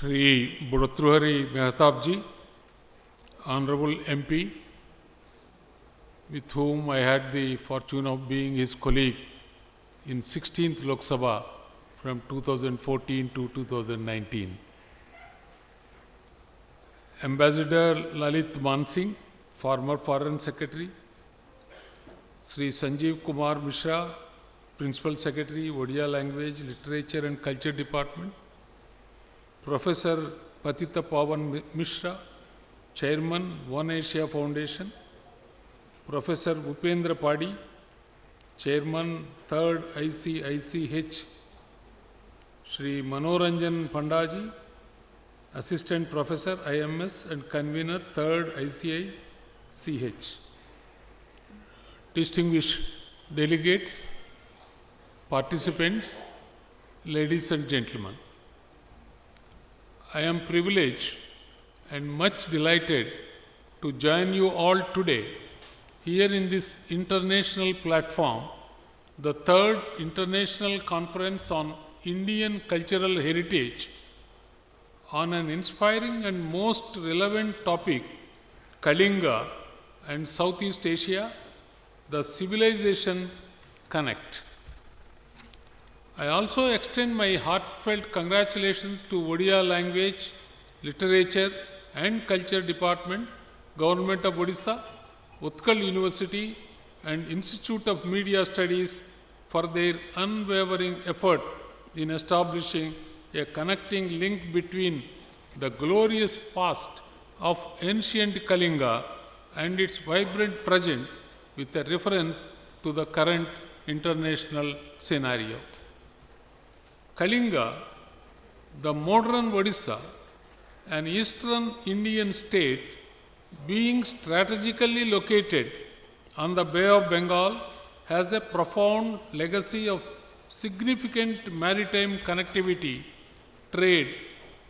Shri Bhurtruhari Mehtabji, Honorable MP, with whom I had the fortune of being his colleague in 16th Lok Sabha from 2014 to 2019. Ambassador Lalit Mansingh, former Foreign Secretary, Sri Sanjeev Kumar Mishra, Principal Secretary, Odia Language, Literature and Culture Department, Professor Patita Pawan Mishra, Chairman, One Asia Foundation, Professor Upendra Padi, Chairman, 3rd ICICH, Sri Manoranjan Pandaji, Assistant Professor, IMS and Convener, 3rd ICICH. Distinguished delegates, participants, ladies and gentlemen, I am privileged and much delighted to join you all today here in this international platform, the 3rd International Conference on Indian Cultural Heritage, on an inspiring and most relevant topic, Kalinga and Southeast Asia, the Civilization Connect. I also extend my heartfelt congratulations to Odia Language, Literature and Culture Department, Government of Odisha, Utkal University and Institute of Media Studies for their unwavering effort in establishing a connecting link between the glorious past of ancient Kalinga and its vibrant present with a reference to the current international scenario. Kalinga, the modern Odisha, an eastern Indian state being strategically located on the Bay of Bengal, has a profound legacy of significant maritime connectivity, trade,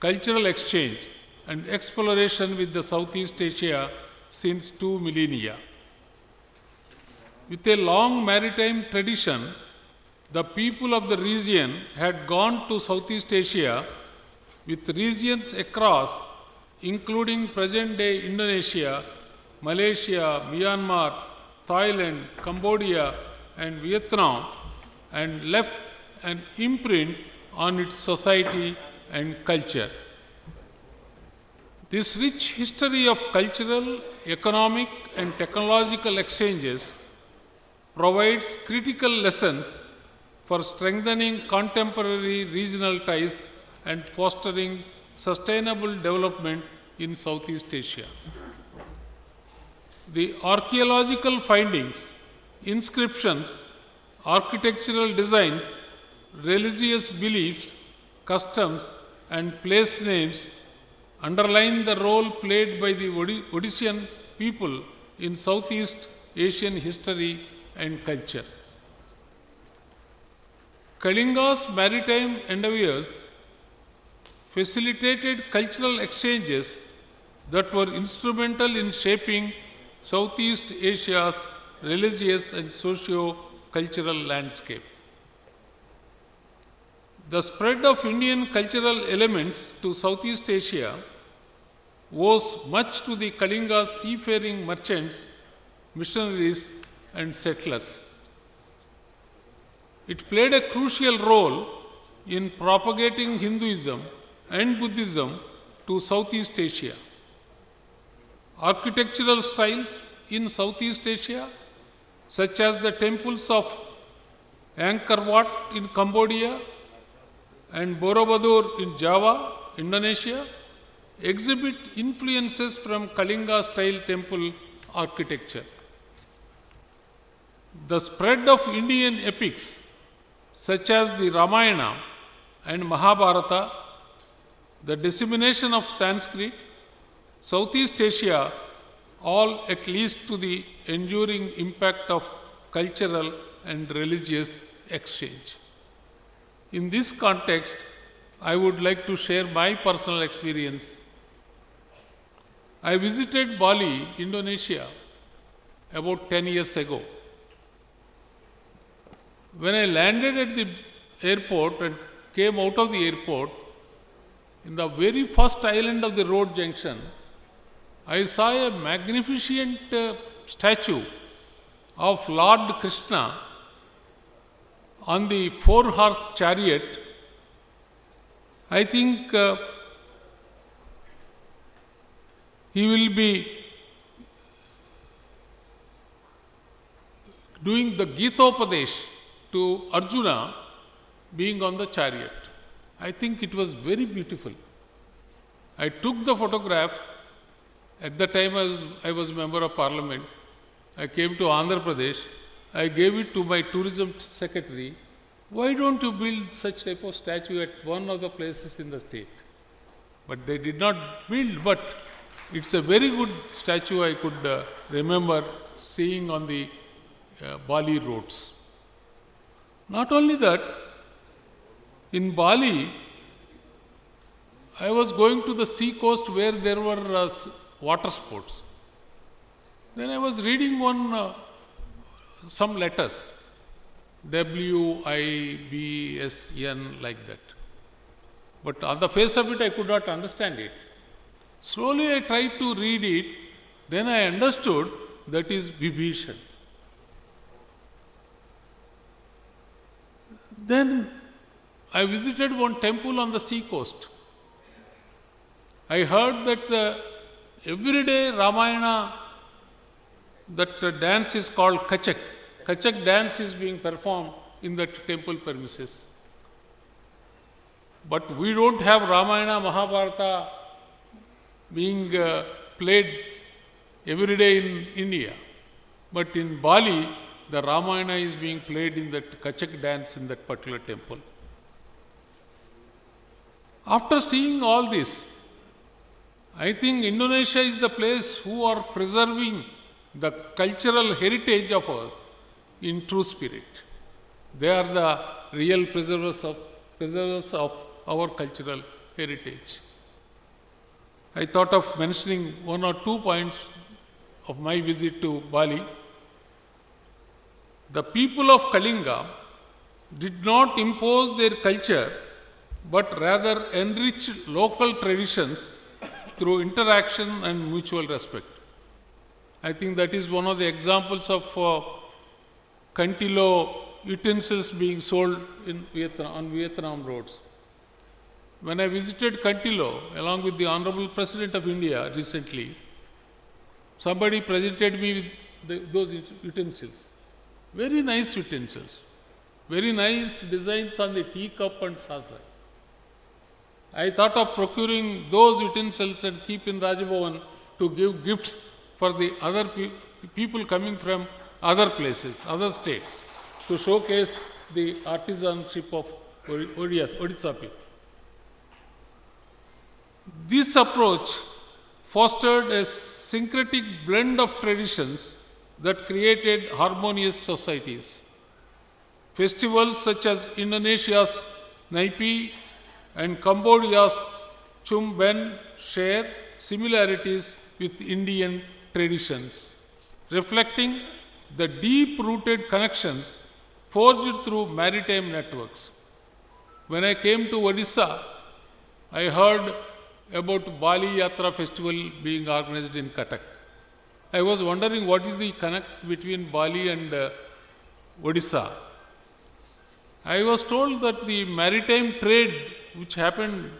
cultural exchange, and exploration with the Southeast Asia since 2 millennia. With a long maritime tradition, the people of the region had gone to Southeast Asia with regions across, including present-day Indonesia, Malaysia, Myanmar, Thailand, Cambodia, and Vietnam, and left an imprint on its society and culture. This rich history of cultural, economic, and technological exchanges provides critical lessons for strengthening contemporary regional ties and fostering sustainable development in Southeast Asia. The archaeological findings, inscriptions, architectural designs, religious beliefs, customs, and place names underline the role played by the Odissean people in Southeast Asian history and culture. Kalinga's maritime endeavors facilitated cultural exchanges that were instrumental in shaping Southeast Asia's religious and socio-cultural landscape. The spread of Indian cultural elements to Southeast Asia owes much to the Kalinga seafaring merchants, missionaries, and settlers. It played a crucial role in propagating Hinduism and Buddhism to Southeast Asia. Architectural styles in Southeast Asia, such as the temples of Angkor Wat in Cambodia and Borobudur in Java, Indonesia, exhibit influences from Kalinga-style temple architecture. The spread of Indian epics, such as the Ramayana and Mahabharata, the dissemination of Sanskrit, Southeast Asia, all at least to the enduring impact of cultural and religious exchange. In this context, I would like to share my personal experience. I visited Bali, Indonesia, about 10 years ago. When I landed at the airport and came out of the airport, in the very first island of the road junction, I saw a magnificent statue of Lord Krishna on the four-horse chariot. I think he will be doing the Gitopadesh to Arjuna being on the chariot. I think it was very beautiful. I took the photograph. At the time I was member of parliament. I came to Andhra Pradesh. I gave it to my tourism secretary. Why don't you build such type of statue at one of the places in the state? But they did not build, but it's a very good statue I could remember seeing on the Bali roads. Not only that, in Bali, I was going to the sea coast where there were water sports. Then I was reading some letters, WIBSN, like that. But on the face of it, I could not understand it. Slowly I tried to read it, then I understood that is Vibhishan. Then I visited one temple on the sea coast. I heard that every day Ramayana, that dance is called Kachak. Kachak dance is being performed in that temple premises. But we don't have Ramayana, Mahabharata being played every day in India. But in Bali, the Ramayana is being played in that Kachak dance in that particular temple. After seeing all this, I think Indonesia is the place who are preserving the cultural heritage of us in true spirit. They are the real preservers of our cultural heritage. I thought of mentioning one or two points of my visit to Bali. The people of Kalinga did not impose their culture, but rather enriched local traditions through interaction and mutual respect. I think that is one of the examples of Cantilo utensils being sold in on Vietnam roads. When I visited Cantilo along with the Honorable President of India recently, somebody presented me with those utensils. Very nice utensils. Very nice designs on the teacup and saucer. I thought of procuring those utensils and keep in Rajabhavan to give gifts for the other people coming from other places, other states, to showcase the artisanship of Odisha people. This approach fostered a syncretic blend of traditions that created harmonious societies. Festivals such as Indonesia's Nyepi and Cambodia's Chum Ben share similarities with Indian traditions, reflecting the deep-rooted connections forged through maritime networks. When I came to Odisha, I heard about Bali Yatra festival being organized in Cuttack. I was wondering what is the connect between Bali and Odisha. I was told that the maritime trade which happened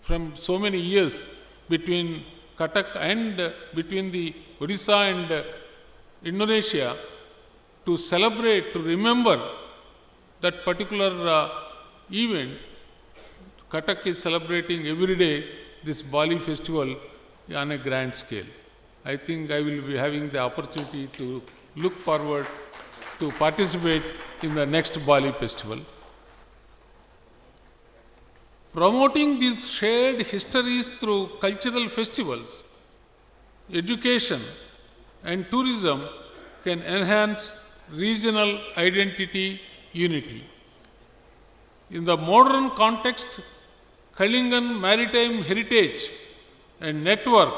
from so many years between Cuttack and between the Odisha and Indonesia, to celebrate, to remember that particular event, Cuttack is celebrating every day this Bali festival on a grand scale. I think I will be having the opportunity to look forward to participate in the next Bali festival. Promoting these shared histories through cultural festivals, education, and tourism can enhance regional identity unity. In the modern context, Kalingan maritime heritage and network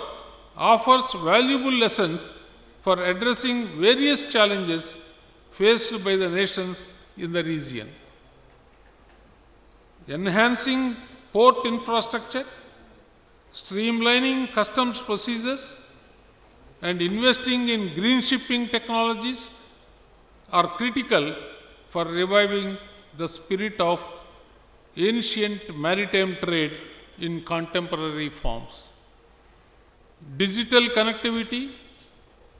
offers valuable lessons for addressing various challenges faced by the nations in the region. Enhancing port infrastructure, streamlining customs procedures, and investing in green shipping technologies are critical for reviving the spirit of ancient maritime trade in contemporary forms. Digital connectivity,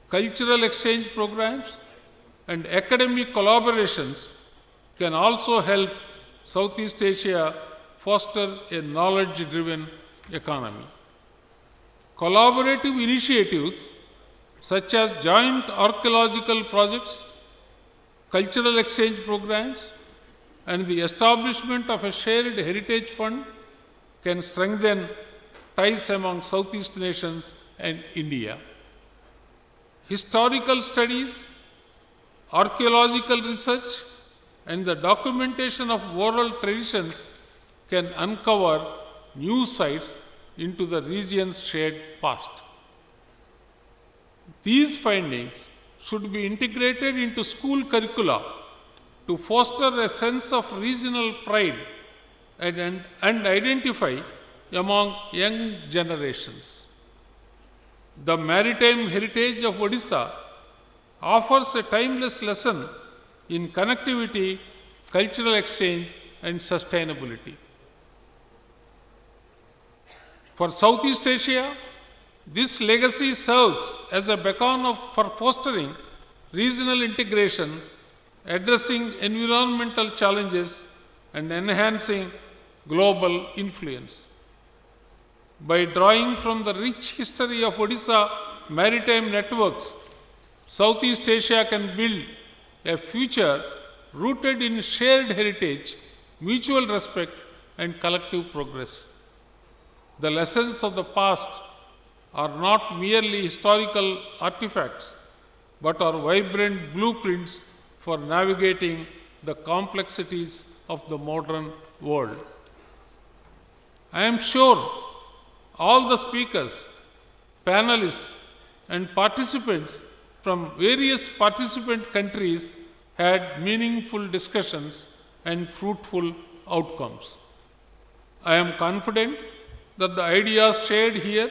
cultural exchange programs, and academic collaborations can also help Southeast Asia foster a knowledge-driven economy. Collaborative initiatives such as joint archaeological projects, cultural exchange programs, and the establishment of a shared heritage fund can strengthen ties among Southeast nations and India. Historical studies, archaeological research, and the documentation of oral traditions can uncover new sites into the region's shared past. These findings should be integrated into school curricula to foster a sense of regional pride and identify among young generations. The maritime heritage of Odisha offers a timeless lesson in connectivity, cultural exchange, and sustainability. For Southeast Asia, this legacy serves as a beacon for fostering regional integration, addressing environmental challenges, and enhancing global influence. By drawing from the rich history of Odisha maritime networks, Southeast Asia can build a future rooted in shared heritage, mutual respect, and collective progress. The lessons of the past are not merely historical artifacts, but are vibrant blueprints for navigating the complexities of the modern world. I am sure all the speakers, panelists, and participants from various participant countries had meaningful discussions and fruitful outcomes. I am confident that the ideas shared here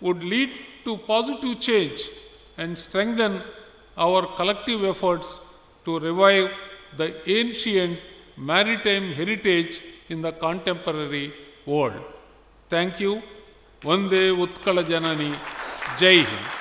would lead to positive change and strengthen our collective efforts to revive the ancient maritime heritage in the contemporary world. Thank you. Vande Utkala Janani. Jai Hind.